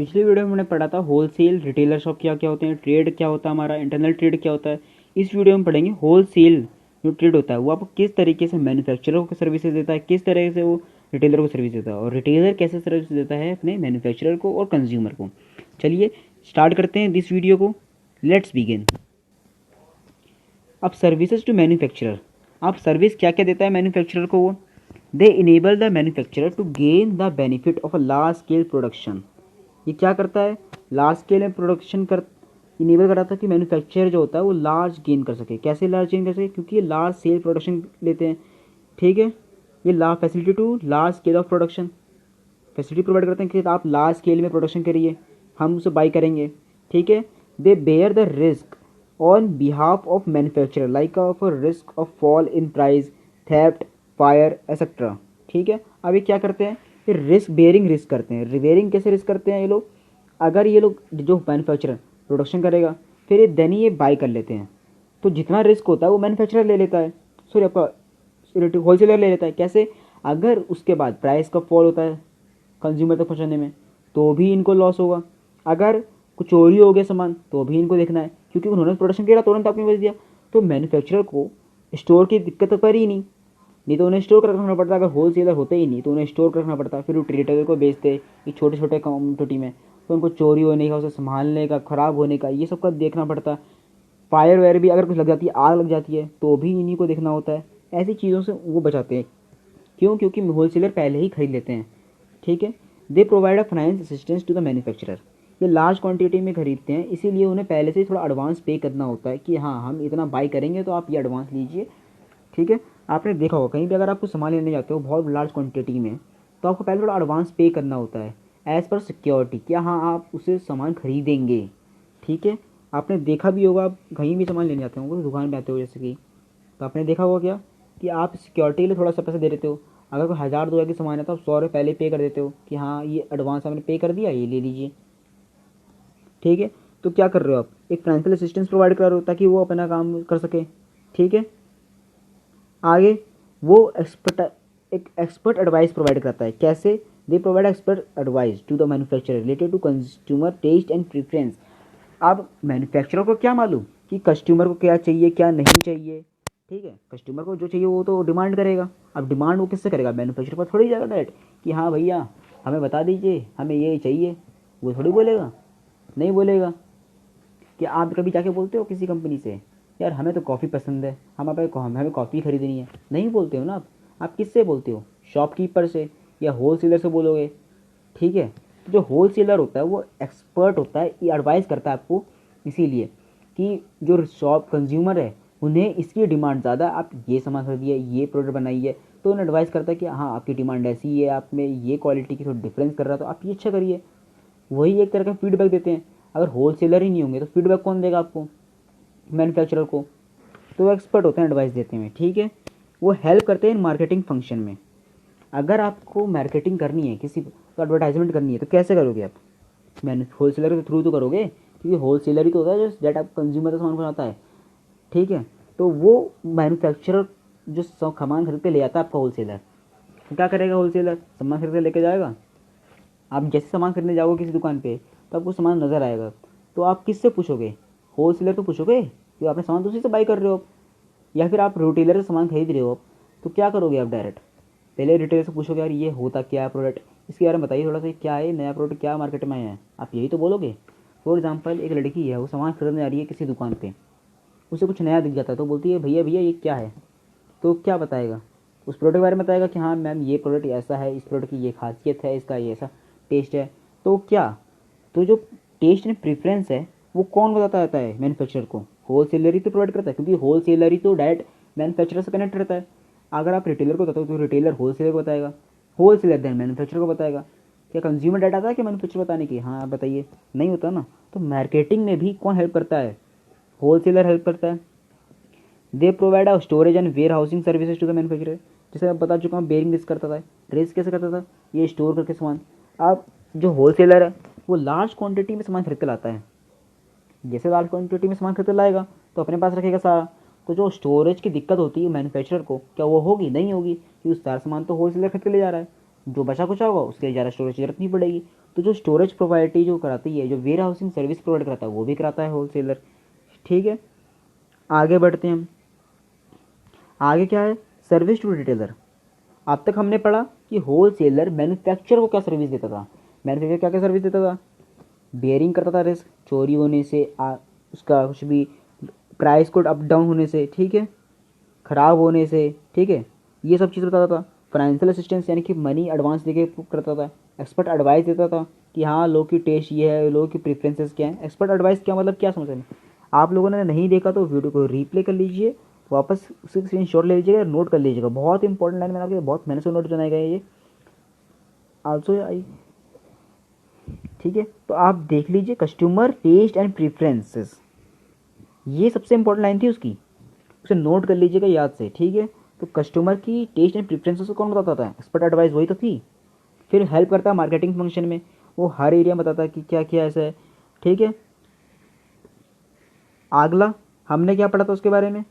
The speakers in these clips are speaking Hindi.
पिछले वीडियो में हमने पढ़ा था होलसेल रिटेलर शॉप क्या क्या होते हैं, ट्रेड क्या होता है, हमारा इंटरनल ट्रेड क्या होता है। इस वीडियो में पढ़ेंगे होलसेल जो ट्रेड होता है वो आपको किस तरीके से मैन्युफैक्चरर को सर्विसेज देता है, किस तरह से वो रिटेलर को सर्विस देता है और रिटेलर कैसे सर्विस देता है अपने मैन्युफैक्चरर को और कंज्यूमर को। चलिए स्टार्ट करते हैं दिस वीडियो को। Let's begin. अब सर्विसेज टू मैन्युफैक्चरर, आप सर्विस क्या क्या देता है मैन्युफैक्चरर को वो। They enable the manufacturer to gain the benefit of a large scale production. ये क्या करता है, लार्ज स्केल में प्रोडक्शन कर इनेबल कर रहा था कि मैन्युफैक्चर जो होता है वो लार्ज गेन कर सके। कैसे लार्ज गेन कर सके, क्योंकि ये लार्ज सेल प्रोडक्शन लेते हैं। ठीक है, ये large facility to large scale of production, facility provide करते हैं कि आप लार्ज स्केल में प्रोडक्शन करिए, हम उसे बाई करेंगे। ठीक है, they bear the risk on behalf of manufacturer like of risk of fall in price, theft, fire etcetera. ठीक है, अब ये क्या करते हैं, ये रिस्क बेयरिंग रिस्क करते हैं। रिवेयरिंग कैसे रिस्क करते हैं ये लोग, अगर ये लोग जो मैन्युफैक्चरर प्रोडक्शन करेगा फिर ये देन ये बाई कर लेते हैं, तो जितना रिस्क होता है वो मैन्युफैक्चरर ले लेता है, सॉरी आपका होलसेलर ले लेता है। कैसे, अगर उसके बाद प्राइस का फॉल होता है कंज्यूमर तक पहुंचाने में तो भी इनको लॉस होगा। अगर कुछ चोरी हो गया सामान तो भी इनको देखना है, क्योंकि उन्होंने प्रोडक्शन किया तुरंत आपने बेच दिया, तो मैन्युफैक्चरर को स्टोर की दिक्कत तो पर ही नहीं तो उन्हें स्टोर कर रखना पड़ता। अगर होलसेलर होते ही नहीं तो उन्हें स्टोर कर रखना पड़ता, फिर वो रिटेलर को बेचते ये छोटे छोटे क्वान्टिटी में, तो उनको चोरी होने का, उसे संभालने का, ख़राब होने का, ये सब का देखना पड़ता। फायर वायर भी अगर कुछ लग जाती है, आग लग जाती है तो भी इन्हीं को देखना होता है। ऐसी चीज़ों से वो बचाते हैं। क्यों, क्योंकि होलसेलर पहले ही खरीद लेते हैं। ठीक है, they provide a finance assistance to the manufacturer. ये लार्ज क्वांटिटी में खरीदते हैं, इसीलिए उन्हें पहले से थोड़ा एडवांस पे करना होता है कि हाँ हम इतना बाई करेंगे तो आप ये एडवांस लीजिए। ठीक है, आपने देखा होगा कहीं भी अगर आपको सामान लेने जाते हो बहुत लार्ज क्वांटिटी में, तो आपको पहले थोड़ा एडवांस पे करना होता है एज़ पर सिक्योरिटी, क्या हाँ आप उसे सामान खरीदेंगे। ठीक है, आपने देखा भी होगा, आप कहीं भी सामान लेने जाते हो दुकान पे आते हो जैसे कि, तो आपने देखा होगा क्या कि आप सिक्योरिटी के लिए थोड़ा सा पैसा दे देते हो। अगर कोई 1000 2 हज़ार की सामान है तो आप 100 रुपये पहले पे कर देते हो कि हाँ ये एडवांस आपने पे कर दिया, ये ले लीजिए। ठीक है, तो क्या कर रहे हो आप, एक फाइनेंशियल असिस्टेंस प्रोवाइड कर रहे हो ताकि वो अपना काम कर सके। ठीक है, आगे वो एक एक्सपर्ट एडवाइस प्रोवाइड करता है। कैसे, they provide expert advice to the manufacturer related to consumer taste and preference. अब मैन्युफैक्चरर को क्या मालूम कि कस्टमर को क्या चाहिए क्या नहीं चाहिए। ठीक है, कस्टमर को जो चाहिए वो तो डिमांड करेगा। अब डिमांड वो किससे करेगा, मैन्युफैक्चरर पर थोड़ी जाएगा डायरेक्ट कि हाँ भैया हमें बता दीजिए हमें ये चाहिए, वो थोड़ी बोलेगा, नहीं बोलेगा। कि आप कभी जाके बोलते हो किसी कंपनी से यार हमें तो कॉफ़ी पसंद है, हमें कॉफ़ी खरीदनी है, नहीं बोलते हो ना आप किससे बोलते हो, शॉपकीपर से या होलसेलर से बोलोगे। ठीक है, तो जो होलसेलर होता है वो एक्सपर्ट होता है, ये एडवाइस करता है आपको, इसीलिए कि जो शॉप कंज्यूमर है उन्हें इसकी डिमांड ज़्यादा, आप ये सामान खरीदिए, ये प्रोडक्ट बनाइए, तो उन्हें एडवाइस करता है कि हाँ आपकी डिमांड ऐसी है, आप में ये क्वालिटी की थोड़ी डिफरेंस कर रहा है तो आप ये अच्छा करिए। वही एक तरह का फीडबैक देते हैं। अगर होलसेलर ही नहीं होंगे तो फीडबैक कौन देगा आपको, मैन्युफैक्चरर को। तो वो एक्सपर्ट होते हैं एडवाइस देते हैं। ठीक है, वो हेल्प करते हैं मार्केटिंग फंक्शन में। अगर आपको मार्केटिंग करनी है, किसी को एडवर्टाइजमेंट करनी है तो कैसे करोगे आप, मैंने होलसेलर के थ्रू तो करोगे, क्योंकि होलसेलर ही तो होता है जो डेट आप कंज्यूमर का सामान बनाता है। ठीक है, तो वो मैन्युफैक्चरर जो सामान खरीद के ले आता है आपका होलसेलर, तो क्या करेगा होलसेलर, सामान खरीद के लेके जाएगा। आप जैसे सामान खरीदने जाओगे किसी दुकान पे तो आपको सामान नज़र आएगा, तो आप किससे पूछोगे, होलसेलर तो पूछोगे कि आपने सामान तो उसी से बाई कर रहे हो। या फिर आप रिटेलर से सामान खरीद रहे हो, तो क्या करोगे आप, डायरेक्ट पहले रिटेलर से पूछोगे यार ये होता क्या है प्रोडक्ट, इसके बारे में बताइए थोड़ा सा, क्या है नया प्रोडक्ट, क्या मार्केट में आया है, आप यही तो बोलोगे। फॉर एग्जाम्पल एक लड़की है वो सामान खरीदने आ रही है किसी दुकान पर, उसे कुछ नया दिख जाता है तो बोलती है भैया भैया ये क्या है, तो क्या बताएगा, उस प्रोडक्ट के बारे में बताएगा कि हाँ मैम ये प्रोडक्ट ऐसा है, इस प्रोडक्ट की ये खासियत है, इसका ये ऐसा टेस्ट है। तो क्या, तो जो टेस्ट एंड प्रेफरेंस है वो कौन बताता रहता है मैन्युफैक्चरर को, होलसेलर ही तो प्रोवाइड करता है, क्योंकि होलसेलर ही तो डायरेक्ट मैन्युफैक्चरर से कनेक्ट रहता है। अगर आप रिटेलर को बताते हो तो रिटेलर होलसेलर को बताएगा, होलसेलर देन मैन्युफैक्चरर को बताएगा। क्या कंज्यूमर डाटा आता है कि मैन्युफैक्चरर बताने की, हाँ आप बताइए, नहीं होता ना। तो मार्केटिंग में भी कौन हेल्प करता है, होलसेलर हेल्प करता है। They provide a storage and warehousing services to the manufacturer. जैसे मैं बता चुका हूँ बेयरिंग रिस्क करता था, रिस्क कैसे करता था, ये स्टोर करके सामान। अब जो होलसेलर है वो लार्ज क्वांटिटी में सामान खरीद के लाता है, जैसे लार्ज क्वांटिटी में सामान खरीद के लाएगा तो अपने पास रखेगा सारा, तो जो स्टोरेज की दिक्कत होती है मैन्युफैक्चरर को क्या वो होगी, नहीं होगी, क्योंकि सारा सामान तो होलसेलर खरीद के ले जा रहा है। जो बचा कुचा होगा उसके लिए ज़्यादा स्टोरेज की जरूरत नहीं पड़ेगी। तो जो स्टोरेज प्रोवाइडिटी जो कराती है, जो वेयर हाउसिंग सर्विस प्रोवाइड कराता है, वो भी कराता है होलसेलर। ठीक है, आगे बढ़ते हैं हम। आगे क्या है, सर्विस टू रिटेलर। अब तक हमने पढ़ा कि होलसेलर मैन्युफैक्चरर को क्या सर्विस देता था। मैन्युफैक्चरर क्या क्या सर्विस देता था, बेयरिंग करता था रिस्क, चोरी होने से, उसका कुछ भी प्राइस कोड अप डाउन होने से, ठीक है, ख़राब होने से, ठीक है, ये सब चीज़ बताता था। फाइनेंशियल असिस्टेंस यानी कि मनी एडवांस देके करता था। एक्सपर्ट एडवाइस देता था कि हाँ लोग की टेस्ट ये है, लोग की प्रेफरेंसेस क्या है। एक्सपर्ट एडवाइस क्या मतलब, क्या समझ में, आप लोगों ने नहीं देखा तो वीडियो को रीप्ले कर लीजिए, वापस उससे स्क्रीन शॉट ले लीजिएगा, नोट कर लीजिएगा। बहुत इंपॉर्टेंट लाइन मैंने आपके बहुत मेहनत से नोट बनाए गए ये आल्सो आई। ठीक है, तो आप देख लीजिए, कस्टमर टेस्ट एंड प्रेफरेंसेस, ये सबसे इंपॉर्टेंट लाइन थी उसकी, उसे नोट कर लीजिएगा याद से। ठीक है, तो कस्टमर की टेस्ट एंड प्रेफरेंसेस को कौन बताता था, एक्सपर्ट एडवाइस वही तो थी। फिर हेल्प करता है मार्केटिंग फंक्शन में, वो हर एरिया में बताता है कि क्या क्या ऐसा है। ठीक है, अगला हमने क्या पढ़ा था उसके बारे में,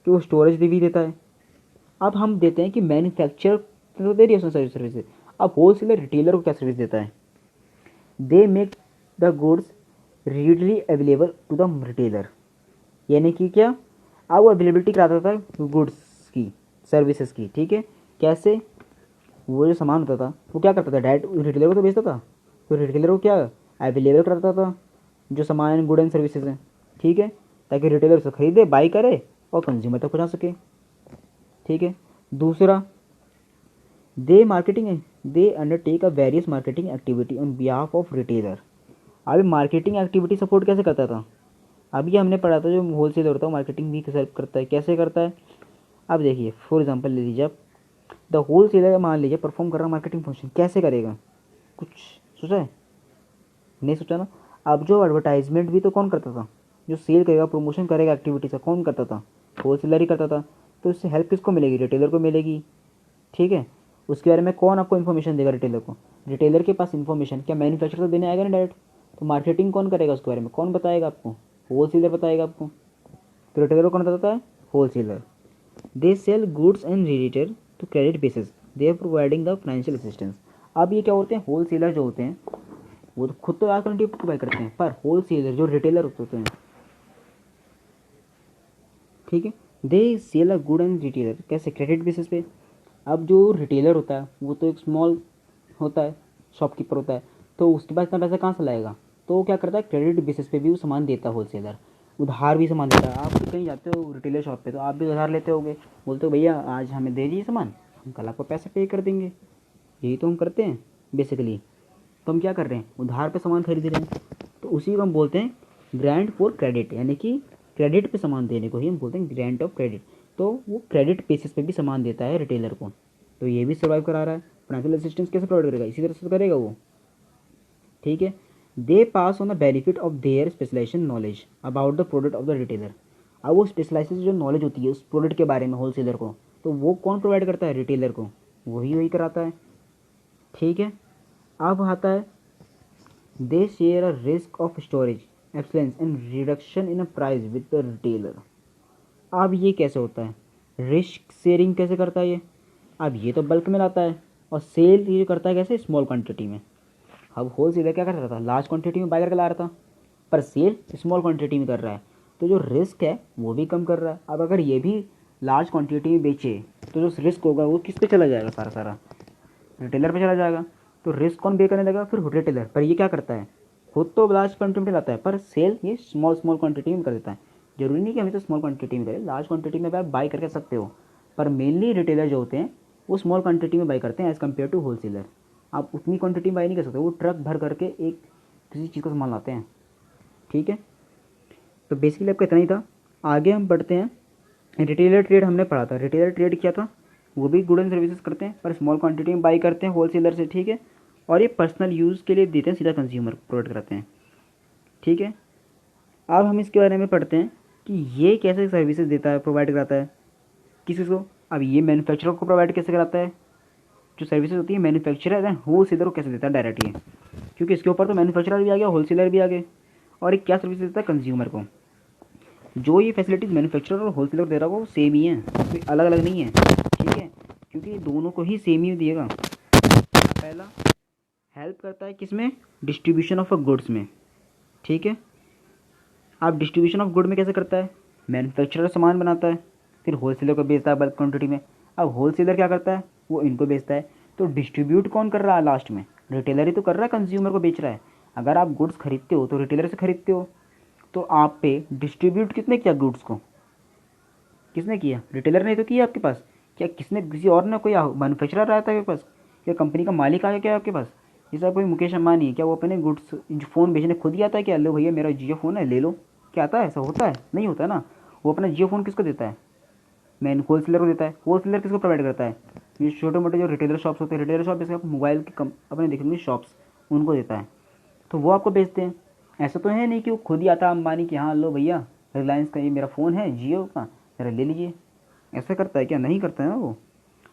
कि वो स्टोरेज भी देता है। अब हम देते हैं कि मैन्युफैक्चर तो दे रही है उसने सर्विस। अब होलसेलर रिटेलर को क्या सर्विस देता है, they make the goods readily available to the retailer, यानी कि क्या, अब वो अवेलेबिलिटी कराता था गुड्स की, सर्विसेज की। ठीक है, कैसे, वो जो सामान होता था वो क्या करता था, डायरेक्ट रिटेलर को तो बेचता था, तो रिटेलर को क्या अवेलेबल कराता था जो सामान गुड एंड सर्विसेज हैं। ठीक है, ताकि रिटेलर उसे खरीदे, बाई करे और कंज्यूमर तक पहुँचा सके। ठीक है, दूसरा, they marketing, they undertake a various marketing activity on behalf of retailer. अभी मार्केटिंग एक्टिविटी सपोर्ट कैसे करता था, अभी हमने पढ़ा था जो होलसेलर होता है मार्केटिंग भी सर्व करता है। कैसे करता है, अब देखिए फॉर एग्जांपल ले लीजिए आप, द होलसेलर मान लीजिए परफॉर्म कर रहा मार्केटिंग फंक्शन, कैसे करेगा, कुछ सोचा है, नहीं सोचा ना। अब जो एडवर्टाइजमेंट भी तो कौन करता था, जो सेल करेगा प्रमोशन करेगा एक्टिविटी का, कौन करता था, होलसेलर ही करता था। तो इससे हेल्प किसको मिलेगी, रिटेलर को मिलेगी। ठीक है, उसके बारे में कौन आपको इन्फॉर्मेशन देगा, रिटेलर को। रिटेलर के पास इन्फॉर्मेशन क्या मैन्युफैक्चरर को देने आएगा ना डायरेक्ट, तो मार्केटिंग कौन करेगा उसके बारे में, कौन बताएगा आपको, होलसेलर बताएगा आपको। तो रिटेलर को कौन बताता है, wholesaler. They sell goods and related to credit basis, they are providing the financial assistance. अब ये क्या होते हैं, होलसेलर जो होते हैं वो तो खुद तो अल्टरनेटिव प्रोवाइड करते हैं, पर होलसेलर जो रिटेलर होते हैं, ठीक है, they sell a good and retailer, कैसे, क्रेडिट बेसिस पे। अब जो रिटेलर होता है वो तो एक स्मॉल होता है, शॉपकीपर होता है, तो उसके पास इतना पैसा कहाँ से लाएगा, तो वो क्या करता है, क्रेडिट बेसिस पे भी वो सामान देता है होलसेलर, उधार भी सामान देता है। आप कहीं जाते हो रिटेलर शॉप पे तो आप भी उधार लेते होगे, बोलते हो भैया आज हमें दे दीजिए सामान, हम कल आपको पैसे पे कर देंगे। यही तो हम करते हैं बेसिकली। तो हम क्या कर रहे हैं, उधार पे सामान खरीद रहे हैं, तो उसी को हम बोलते हैं ग्रांट फॉर क्रेडिट, यानी कि क्रेडिट पे सामान देने को ही हम बोलते हैं ग्रांट ऑफ क्रेडिट। तो वो क्रेडिट बेसिस पे भी सामान देता है रिटेलर को, तो ये भी सर्वाइव करा रहा है। फाइनेंशियल असिस्टेंस कैसे प्रोवाइड करेगा, इसी तरह से करेगा वो। ठीक है, they pass on the benefit of their specialization knowledge about the product of the retailer. अब वो स्पेशलाइजेशन जो नॉलेज होती है उस प्रोडक्ट के बारे में होलसेलर को, तो वो कौन प्रोवाइड करता है, रिटेलर को, वही कराता है। ठीक है, अब आता है they share a risk of storage excellence and reduction in a price with the retailer. अब ये कैसे होता है, रिस्क शेयरिंग कैसे करता है ये, अब ये तो बल्क में लाता है और सेल ये करता है कैसे, स्मॉल क्वांटिटी में। अब होल सेलर क्या कर रहा था, लार्ज क्वांटिटी में बाय करके ला रहा था, पर सेल स्मॉल क्वांटिटी में कर रहा है, तो जो रिस्क है वो भी कम कर रहा है। अब अगर ये भी लार्ज क्वांटिटी में बेचे तो जो रिस्क होगा वो किस पे चला जाएगा, सारा सारा रिटेलर पे चला जाएगा। तो रिस्क कौन पे करने लगा, फिर रिटेलर। पर ये क्या करता है, खुद तो लार्ज क्वांटिटी में लाता है, पर सेल ये स्मॉल स्मॉल क्वांटिटी में कर देता है। जरूरी नहीं कि हमें तो स्मॉल क्वांटिटी में करें, लार्ज क्वांटिटी में आप बाई करके सकते हो, पर मेनली रिटेलर जो होते हैं वो स्मॉल क्वांटिटी में बाई करते हैं एज़ कम्पेयर टू होलसेलर। आप उतनी क्वांटिटी में बाई नहीं कर सकते, वो ट्रक भर करके एक किसी चीज़ का सामान लाते हैं। ठीक है, तो बेसिकली आपका इतना ही था। आगे हम बढ़ते हैं, रिटेलर ट्रेड हमने पढ़ा था। रिटेलर ट्रेड क्या था, वो भी गुड एंड सर्विसेज करते हैं पर स्मॉल क्वांटिटी में बाई करते हैं होलसेलर से। ठीक है, और ये पर्सनल यूज़ के लिए देते हैं, सीधा कंज्यूमर को प्रोवाइड कराते हैं। ठीक है, अब हम इसके बारे में पढ़ते हैं कि ये कैसे सर्विसेज देता है, प्रोवाइड कराता है किसी को। अब ये मैन्युफैक्चरर को प्रोवाइड कैसे कराता है, जो सर्विसेज होती है मैन्युफैक्चरर एंड होलसेलर को कैसे देता है डायरेक्ट ये, क्योंकि इसके ऊपर तो मैन्युफैक्चरर भी आ गया, होलसेलर भी आ गए। और एक क्या सर्विस देता है, कंज्यूमर को। जो ये फैसिलिटीज़ मैन्युफैक्चरर और होलसेलर दे रहा है वो सेम ही है, कोई अलग अलग नहीं है। ठीक है, क्योंकि दोनों को ही सेम ही दिएगा। पहला हेल्प करता है किसमें, डिस्ट्रीब्यूशन ऑफ अ गुड्स में, ठीक है। अब डिस्ट्रीब्यूशन ऑफ गुड में कैसे करता है, मैन्युफैक्चरर सामान बनाता है, फिर होलसेलर को बेचता है बल्क क्वांटिटी में। अब होलसेलर क्या करता है, वो इनको बेचता है। तो डिस्ट्रीब्यूट कौन कर रहा है लास्ट में, रिटेलर ही तो कर रहा है, कंज्यूमर को बेच रहा है। अगर आप गुड्स खरीदते हो तो रिटेलर से खरीदते हो, तो आप पे डिस्ट्रीब्यूट किसने किया गुड्स को, किसने किया, रिटेलर ने तो किया आपके पास। क्या किसने, किसी और ने, कोई मैन्युफैक्चरर आया था आपके पास, क्या कंपनी का मालिक आ गया क्या आपके पास, जैसा कोई मुकेश अंबानी है, क्या वो अपने गुड्स जो फ़ोन बेचने खुद ही आता है, क्या लो भैया मेरा जियो फ़ोन है ले लो, क्या आता है, ऐसा होता है, नहीं होता ना। वो अपना जियो फ़ोन किसको देता है, मैन होलसेलर को देता है। होलसेलर किसको प्रोवाइड करता है, ये छोटे मोटे जो रिटेलर शॉप्स होते हैं, रिटेलर शॉप जैसे आप मोबाइल की अपने देखेंगे शॉप्स, उनको देता है, तो वो आपको बेचते हैं। ऐसा तो है नहीं कि वो खुद ही आता है अंबानी कि हाँ लो भैया रिलायंस का ये मेरा फ़ोन है जियो का, ज़रा ले लीजिए, ऐसा करता है क्या, नहीं करता है ना वो।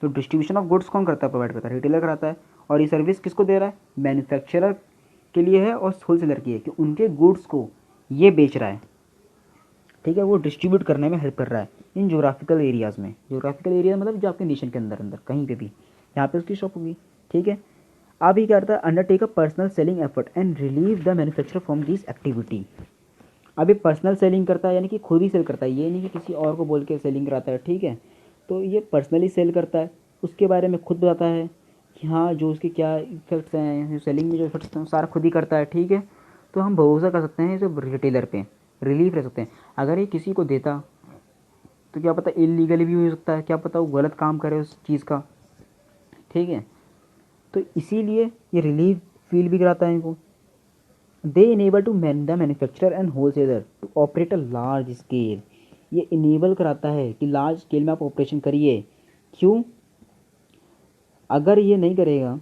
तो डिस्ट्रीब्यूशन ऑफ गुड्स कौन करता है, प्रोवाइड करता है, रिटेलर कराता है। और ये सर्विस किसको दे रहा है, मैन्युफैक्चरर के लिए है और होलसेलर की है, कि उनके गुड्स को ये बेच रहा है, ठीक है, वो डिस्ट्रीब्यूट करने में हेल्प कर रहा है इन जोग्राफिकल एरियाज़ में। जोग्राफिकल एरिया मतलब जो आपके नेशन के अंदर अंदर कहीं पे भी, यहाँ पे उसकी शॉप होगी, ठीक है। अब ये क्या करता है, undertake a personal selling effort and relieve the manufacturer from this activity. अब ये पर्सनल सेलिंग करता है, यानी कि खुद ही सेल करता है, ये नहीं कि किसी और को बोल के सेलिंग कराता है, ठीक है। तो ये पर्सनली सेल करता है, उसके बारे में खुद बताता है कि हाँ जो उसके क्या इफेक्ट्स हैं, सेलिंग में जो इफेक्ट्स हैं सारा खुद ही करता है, ठीक है। तो हम भरोसा कर सकते हैं जो रिटेलर पे, रिलीफ रह सकते हैं। अगर ये किसी को देता तो क्या पता इलीगली भी हो सकता है, क्या पता वो गलत काम करे उस चीज़ का, ठीक है। तो इसीलिए ये रिलीफ फील भी कराता है इनको। They enable to man the manufacturer and wholesaler to operate a large scale. ये इनेबल कराता है कि लार्ज स्केल में आप ऑपरेशन करिए। क्यों, अगर ये नहीं करेगा,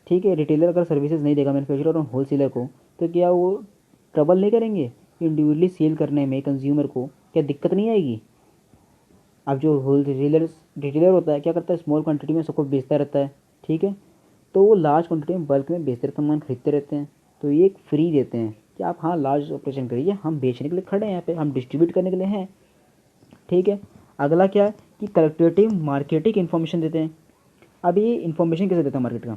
ठीक है, रिटेलर अगर सर्विसेज नहीं देगा मैन्युफैक्चरर और होलसेलर को, तो क्या वो ट्रबल नहीं करेंगे इंडिविजुअली सेल करने में, कंज्यूमर को क्या दिक्कत नहीं आएगी। अब जो होल रिटेलर होता है क्या करता है, स्मॉल क्वांटिटी में सबको बेचता रहता है, ठीक है। तो वो लार्ज क्वांटिटी में बल्क में बेचते रहते हैं, सामान खरीदते रहते हैं। तो ये एक फ्री देते हैं कि आप हाँ लार्ज ऑपरेशन करिए, हम बेचने के लिए खड़े हैं यहाँ पे, हम डिस्ट्रीब्यूट करने के लिए हैं, ठीक है। अगला क्या है कि कलेक्टेटिव मार्केटिंग इन्फॉर्मेशन देते हैं। अब ये इन्फॉर्मेशन कैसे देता है मार्केट का,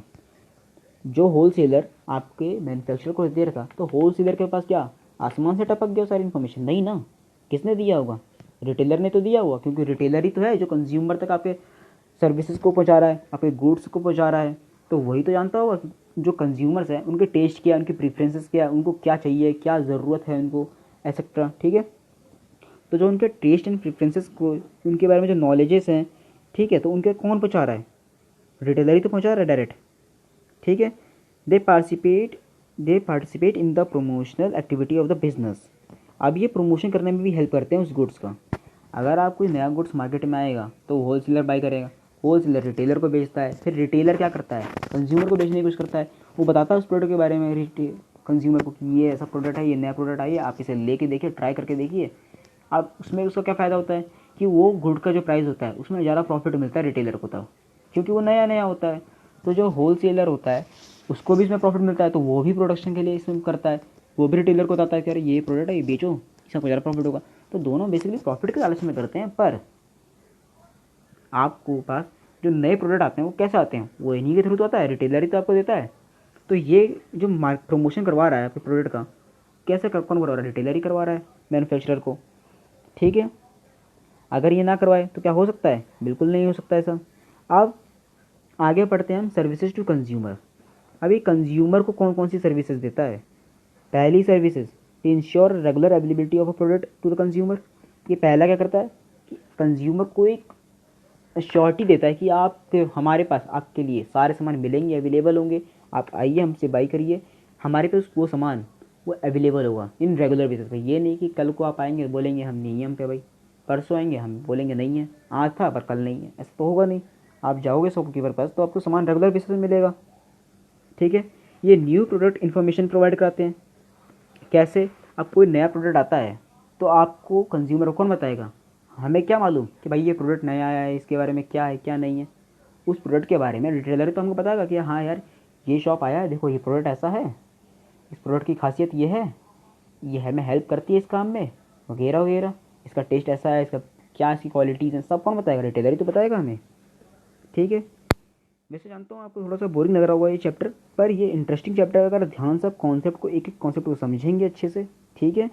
जो होलसेलर आपके मैन्युफैक्चरर को दे रखा, तो होलसेलर के पास क्या आसमान से टपक गया सारी इन्फॉर्मेशन, नहीं ना, किसने दिया होगा, रिटेलर ने तो दिया हुआ, क्योंकि रिटेलर ही तो है जो कंज्यूमर तक आपके सर्विसेज को पहुंचा रहा है, आपके गुड्स को पहुंचा रहा है। तो वही तो जानता होगा कि जो कंज्यूमर्स हैं उनके टेस्ट क्या है, उनकी प्रेफरेंसेस क्या है, उनको क्या चाहिए, क्या ज़रूरत है उनको, एक्सेट्रा, ठीक है। तो जो उनके टेस्ट एंड प्रेफरेंसेस को, उनके बारे में जो नॉलेजेस हैं, ठीक है, तो उनके कौन पहुंचा रहा है, रिटेलर ही तो पहुंचा रहा है डायरेक्ट, ठीक है। दे participate in the promotional activity of the business. अब ये प्रमोशन करने में भी हेल्प करते हैं उस गुड्स का। अगर आप कोई नया गुड्स मार्केट में आएगा तो होलसेलर बाई करेगा, होलसेलर रिटेलर को बेचता है, फिर रिटेलर क्या करता है, कंज्यूमर को बेचने की कोशिश करता है, वो बताता है उस प्रोडक्ट के बारे में कंज्यूमर को कि ये ऐसा प्रोडक्ट है, ये नया प्रोडक्ट आई है, आप इसे लेके देखिए, ट्राई करके देखिए। अब उसमें उसका क्या फ़ायदा होता है कि वो गुड का जो प्राइस होता है उसमें ज़्यादा प्रॉफिट मिलता है रिटेलर को तब, क्योंकि वो नया नया होता है। तो जो होलसेलर होता है उसको भी इसमें प्रॉफिट मिलता है, तो वो भी प्रोडक्शन के लिए इसमें करता है, वो भी रिटेलर को बताता है कि अरे ये प्रोडक्ट है ये बेचो, इसका ज़्यादा प्रॉफिट होगा। तो दोनों बेसिकली प्रॉफिट के लालच में करते हैं। पर आपको पास जो नए प्रोडक्ट आते हैं वो कैसे आते हैं, वो इन्हीं के थ्रू तो आता है, रिटेलर ही तो आपको देता है। तो ये जो प्रमोशन करवा रहा है आपके प्रोडक्ट का, कैसे कौन करवा रहा है, रिटेलर ही करवा रहा है मैन्युफैक्चरर को, ठीक है। अगर ये ना करवाए तो क्या हो सकता है, बिल्कुल नहीं हो सकता ऐसा। अब आगे बढ़ते हैं हम सर्विसेज टू कंज्यूमर। अभी कंज्यूमर को कौन कौन सी सर्विसेज देता है, पहली services ensure regular availability of a product to the consumer. ये पहला क्या करता है कि कंज्यूमर को एक श्योरिटी देता है कि आप हमारे पास आपके लिए सारे सामान मिलेंगे, अवेलेबल होंगे, आप आइए हमसे बाई करिए, हमारे पास वो सामान वो अवेलेबल होगा इन रेगुलर बेसिस पे। ये नहीं कि कल को आप आएंगे बोलेंगे हम नहीं है हम पे भाई, परसों आएंगे हम बोलेंगे नहीं है, आज था पर कल नहीं है, ऐसा तो होगा नहीं। आप जाओगे शॉपकीपर पास तो आपको सामान रेगुलर बेसिस पे मिलेगा, ठीक है। ये न्यू प्रोडक्ट इन्फॉर्मेशन प्रोवाइड कराते हैं। कैसे, अब कोई नया प्रोडक्ट आता है तो आपको कंज्यूमर को कौन बताएगा, हमें क्या मालूम कि भाई ये प्रोडक्ट नया आया है, इसके बारे में क्या है क्या नहीं है। उस प्रोडक्ट के बारे में रिटेलर तो हमको बताएगा कि हाँ यार ये शॉप आया है, देखो ये प्रोडक्ट ऐसा है, इस प्रोडक्ट की खासियत ये हमें हेल्प करती है इस काम में, वगैरह वगैरह, इसका टेस्ट ऐसा है, इसका क्या इसकी क्वालिटीज़ हैं, सब कौन बताएगा, रिटेलर ही तो बताएगा हमें, ठीक है। वैसे जानता हूँ आपको थोड़ा सा बोरिंग लग रहा होगा ये चैप्टर, पर ये इंटरेस्टिंग चैप्टर है। अगर ध्यान से आप कॉन्सेप्ट को, एक एक कॉन्सेप्ट को समझेंगे अच्छे से, ठीक है,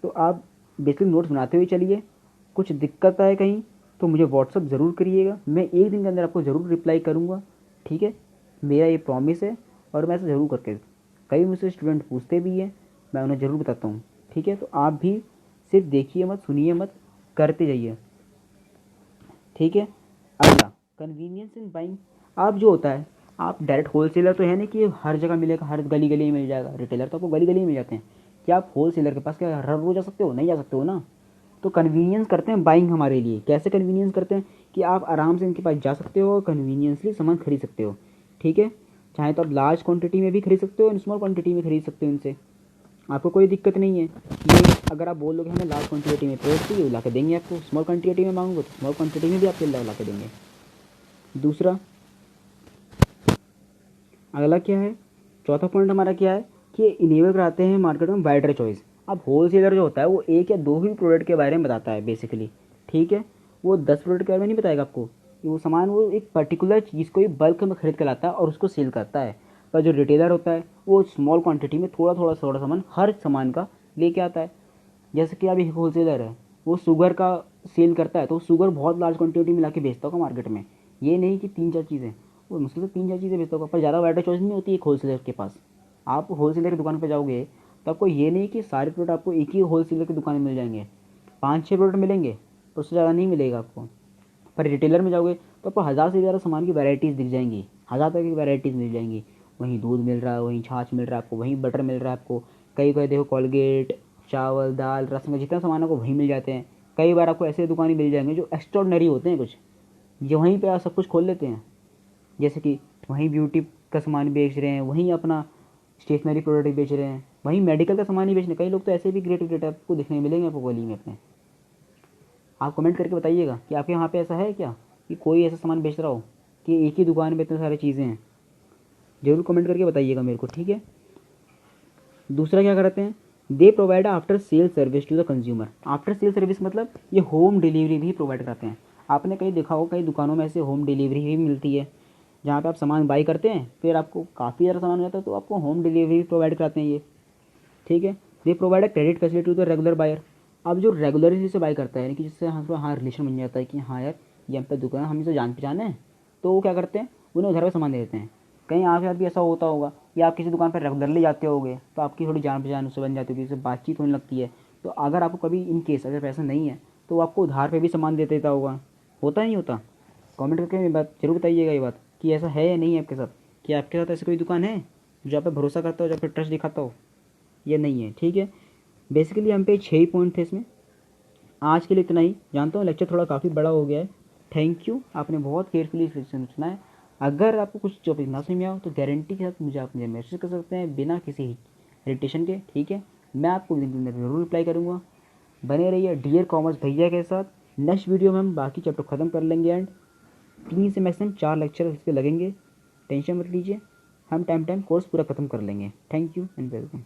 तो आप बेसिक नोट्स बनाते हुए चलिए। कुछ दिक्कत आए कहीं तो मुझे व्हाट्सअप ज़रूर करिएगा, मैं एक दिन के अंदर आपको ज़रूर रिप्लाई करूँगा, ठीक है, मेरा ये प्रॉमिस है। और मैं ऐसा ज़रूर करके, कई मुझसे स्टूडेंट पूछते भी हैं, मैं उन्हें ज़रूर बताता हूँ, ठीक है। तो आप भी सिर्फ देखिए मत, सुनिए मत, करते जाइए, ठीक है। अगला, कन्वीनियंस इन बाइंग। आप जो होता है, आप डायरेक्ट होलसेलर तो है नहीं कि हर जगह मिलेगा, हर गली गली में मिल जाएगा। रिटेलर तो आपको गली गली में मिल जाते हैं। क्या आप होलसेलर के पास क्या हर रोज जा सकते हो? नहीं जा सकते हो ना। तो कन्वीनियंस करते हैं बाइंग हमारे लिए। कैसे कन्वीनियंस करते हैं कि आप आराम से इनके पास जा सकते हो और कन्वीनियंसली सामान खरीद सकते हो, ठीक है। चाहे तो आप लार्ज क्वांटिटी में भी खरीद सकते हो, स्मॉल क्वांटिटी में खरीद सकते हो इनसे, आपको कोई दिक्कत नहीं है। ये अगर आप बोलोगे हमें लार्ज क्वांटिटी में प्रोडक्ट चाहिए, ला के देंगे आपको। स्मॉल क्वांटिटी में मांगोगे तो स्मॉल क्वांटिटी में भी आपको ला के देंगे। दूसरा, अगला क्या है, चौथा पॉइंट हमारा क्या है कि इनेबल कराते हैं मार्केट में वाइडर चॉइस। अब होलसेलर जो होता है वो एक या दो ही प्रोडक्ट के बारे में बताता है बेसिकली, ठीक है। वो 10 प्रोडक्ट के बारे में नहीं बताएगा आपको कि वो सामान, वो एक पर्टिकुलर चीज़ को ही बल्क में खरीद कर लाता है और उसको सेल करता है। पर जो रिटेलर होता है वो स्मॉल क्वांटिटी में थोड़ा थोड़ा सामान, हर सामान का लेके आता है। जैसे कि अब एक होलसेलर है, वो शुगर का सेल करता है, तो शुगर बहुत लार्ज क्वांटिटी में ला के बेचता होगा मार्केट में। ये नहीं कि 3-4 चीज़ें, वो मुश्किल से 3-4 चीज़ें बेचता होगा, पर ज़्यादा वाइडर चॉइस नहीं होती एक होलसेलर के पास। आप होलसेलर की दुकान पर जाओगे तो आपको ये नहीं कि सारे प्रोडक्ट आपको एक ही होलसेलर की दुकान में मिल जाएंगे। 5-6 प्रोडक्ट मिलेंगे, उससे ज़्यादा नहीं मिलेगा आपको। पर रिटेलर में जाओगे तो आपको 1000 से ज़्यादा सामान की वैरायटीज़ दिख जाएंगी, 1000 तक की वैरायटीज़ मिल जाएंगी। वहीं दूध मिल रहा है, वहीं छाछ मिल रहा है आपको, वहीं बटर मिल रहा है आपको। कई कई देखो, कोलगेट, चावल, दाल, रसम, जितना सामान आपको वहीं मिल जाते हैं। कई बार आपको ऐसे दुकानें मिल जाएंगे जो एक्स्ट्रॉर्डनरी होते हैं कुछ, जो वहीं पे आप सब कुछ खोल लेते हैं। जैसे कि वहीं ब्यूटी का सामान बेच रहे हैं, वहीं अपना स्टेशनरी प्रोडक्ट बेच रहे हैं, वहीं मेडिकल का सामान ही बेच रहे हैं। कई लोग तो ऐसे भी ग्रेट ग्रेट आपको दिखने मिलेंगे आपको गली में अपने। आप कमेंट करके बताइएगा कि आपके यहाँ पे ऐसा है क्या कि कोई ऐसा सामान बेच रहा हो कि एक ही दुकान में इतने सारी चीज़ें हैं। ज़रूर कमेंट करके बताइएगा मेरे को, ठीक है। दूसरा क्या करते हैं, they provide after sale service to the consumer. After sale service मतलब ये होम डिलीवरी भी प्रोवाइड करते हैं। आपने कहीं देखा हो, कई दुकानों में ऐसे होम डिलीवरी भी मिलती है, जहाँ पे आप सामान बाई करते हैं, फिर आपको काफ़ी ज़्यादा सामान हो जाता है तो आपको होम डिलीवरी भी प्रोवाइड कराते हैं ये, ठीक है। They provide a credit facility to the regular buyer. अब जो रेगुलरली से बाई करता है, यानी कि जिससे हाँ रिलेशन बन जाता है कि हाँ यार ये हम पे दुकान, हम इसे जान पहचान है, तो वो क्या करते हैं, उन्हें उधार पे सामान दे देते हैं। कहीं आपके साथ भी ऐसा होता होगा कि आप किसी दुकान पर रेगुलरली जाते होगे, तो आपकी थोड़ी जान पहचान उससे बन जाती होगी, उससे बातचीत होने लगती है। तो अगर आपको कभी इन केस अगर पैसा नहीं है तो वो आपको उधार पे भी सामान दे देता होगा, होता नहीं होता? कमेंट करके ये बात जरूर बताइएगा, ये बात कि ऐसा है या नहीं है आपके साथ, कि आपके साथ ऐसी कोई दुकान है जो आप पे भरोसा करता हो, जो आप पे ट्रस्ट दिखाता हो, ये नहीं है, ठीक है। बेसिकली हम पे 6 ही पॉइंट थे इसमें। आज के लिए इतना ही। जानता हूँ लेक्चर थोड़ा काफ़ी बड़ा हो गया है। थैंक यू, आपने बहुत केयरफुली इस लेक्चर में सुना है। अगर आपको कुछ टॉपिक ना समझ में आओ तो गारंटी के साथ मुझे मैसेज कर सकते हैं बिना किसी इरिटेशन के, ठीक है। मैं आपको दिन के अंदर जरूर रिप्लाई करूँगा। बने रहिए डियर कॉमर्स भैया के साथ। नेक्स्ट वीडियो में हम बाकी चैप्टर ख़त्म कर लेंगे एंड 3 से मैक्सिमम 4 लेक्चर इसके लगेंगे। टेंशन मत लीजिए, हम टाइम कोर्स पूरा ख़त्म कर लेंगे। Thank you and welcome.